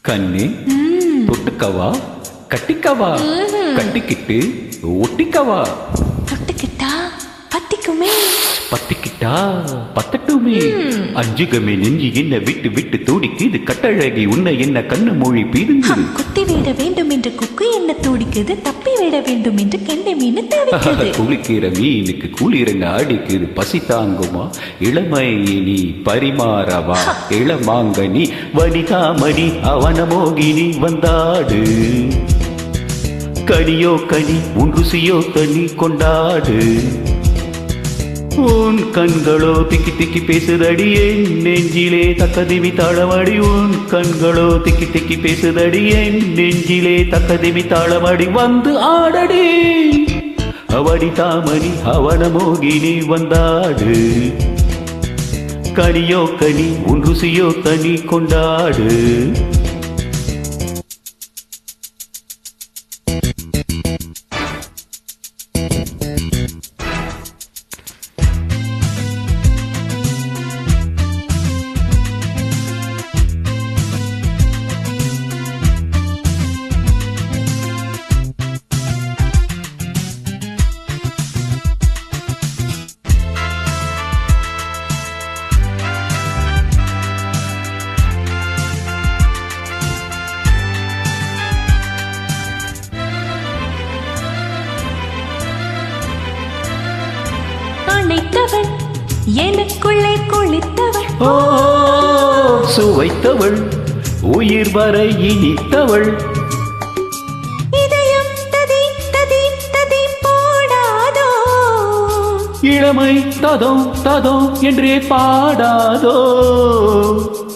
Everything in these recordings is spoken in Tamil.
கண்ணே தொட்டுக்கவா கட்டிக்கவா கட்டிக்கிட்டு ஒட்டிக்கவா தொட்டுக்கிட்டா பத்திக்குமே பத்திக்கிட்டா பத்தட்டுமே அஞ்சுகமே நெஞ்சு என்ன விட்டு விட்டு துடிக்குது கட்டழகி உன்னை என்ன கண்ணு மொழி பீதுங்க குத்தி விட வேண்டும் என்று குக்கு என்ன துடிக்குது தப்பி விட வேண்டும் என்று கெண்டை மீன் தவிக்குது குளிக்கிற மீனுக்கு குளிரங்க அடிக்குது பசி தாங்குமா இளமை நீ பரிமாறவா இளமாங்கனி வனிதாமணி அவனமோகினி வந்தாடு கனியோ கனி உன் ருசியோ தனி கொண்டாடு உன் கண்களோ திக்கி திக்கி பேசுதடி என் நெஞ்சிலே தக்கதிமி தாளமடி உன் கண்களோ திக்கி திக்கி பேசுதடி என் நெஞ்சிலே தக்கதிமி தாளமடி வந்து ஆடடி அவடி தாமணி அவனமோகினி வந்தாடு கனியோ கனி உன் ருசியோ தனி கொண்டாடு அணைத்தவள் எனக்குள்ளே குளித்தவள் ஓ சுவைத்தவள் உயிர் வரை இனித்தவள் இதயம் ததி ததி ததி போடாதோ இளமை ததோ ததோ என்றே பாடாதோ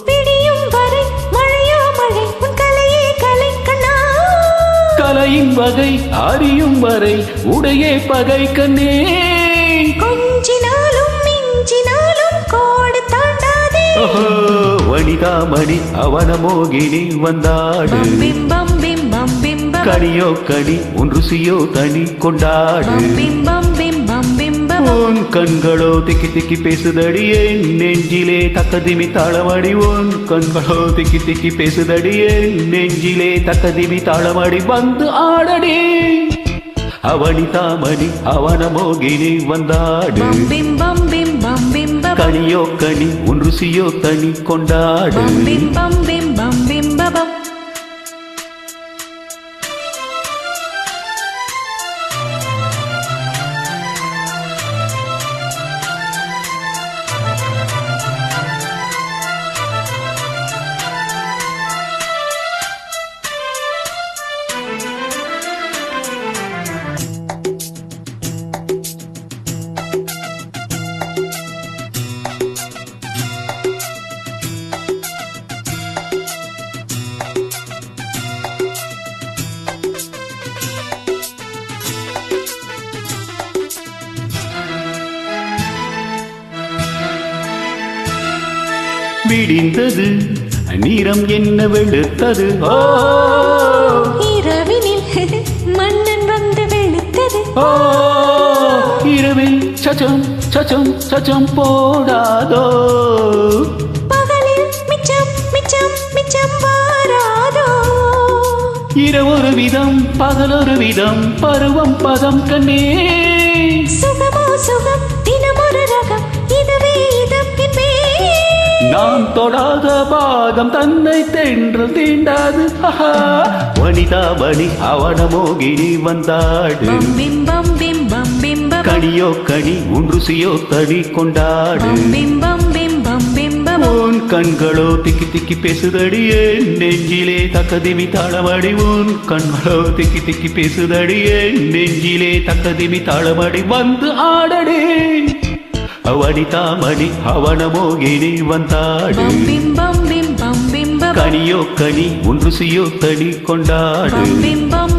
விடியும் வரை மழையோ மழை உன் கலையே கலை கண்ணா கலையின் வகை அறியும் வரை உடையே பகை கண்ணே கொஞ்சினாலும் மிஞ்சினாலும் கோடு தாண்டாதே வனிதாமணி அவனமோகினி வந்தாடு பிம்பம் பிம்பம் பிம்பம் கனியோ கனி உன் ருசியோ தனி கொண்டாடு பிம்பம் பிம்பம் பிம்பம் உன் கண்களோ திக்கி திக்கி பேசுதடி என் நெஞ்சிலே தக்கதிமி தாளமடி உன் கண்களோ திக்கி திக்கி பேசுதடி என் நெஞ்சிலே தக்கதிமி தாளமடி வந்து ஆடடி அவனி தாமணி அவனமோகினி வந்தாடு பிம்பம் பிம்பம் பிம்பம் கனியோ கனி உன் ருசியோ தனி கொண்டாடு பிம்பம் பிம்பம் பிம்பம் விடிந்தது நீரம் என்ன வெளுத்தது ஓ இரவினில் மன்னன் வந்து வெளுத்தது ஓ இரவில் சச்சம் சச்சம் சச்சம் போடாதோ பகலில் மிச்சம் மிச்சம் மிச்சம் வாராதோ இரவொரு விதம் பகலொரு விதம் பருவம் பதம் கண்ணே சுகமோ சுகம் தினமொரு ரகம் இதுவே இதம் என்பே நான் தொடாத பாதம் தன்னை தென்றல் தீண்டாது வனிதாமணி அவனமோகினி வந்தாடு பிம்பம் பிம்பம் பிம்பம் கனியோ கனி உன் ருசியோ தனி கொண்டாடு பிம்பம் பிம்பம் பிம்பம் உன் கண்களோ திக்கி திக்கி பேசுதடி என் நெஞ்சிலே தக்கதிமி தாளமடி உன் கண்களோ திக்கி திக்கி பேசுதடி என் நெஞ்சிலே தக்கதிமி தாளமடி வந்து ஆடடே வனிதாமணி அவனமோகினி வந்தாடு பிம்பம் பிம்பம் பிம்பம் கனியோ கனி உன் ருசியோ தனி கொண்டாடு பிம்பம்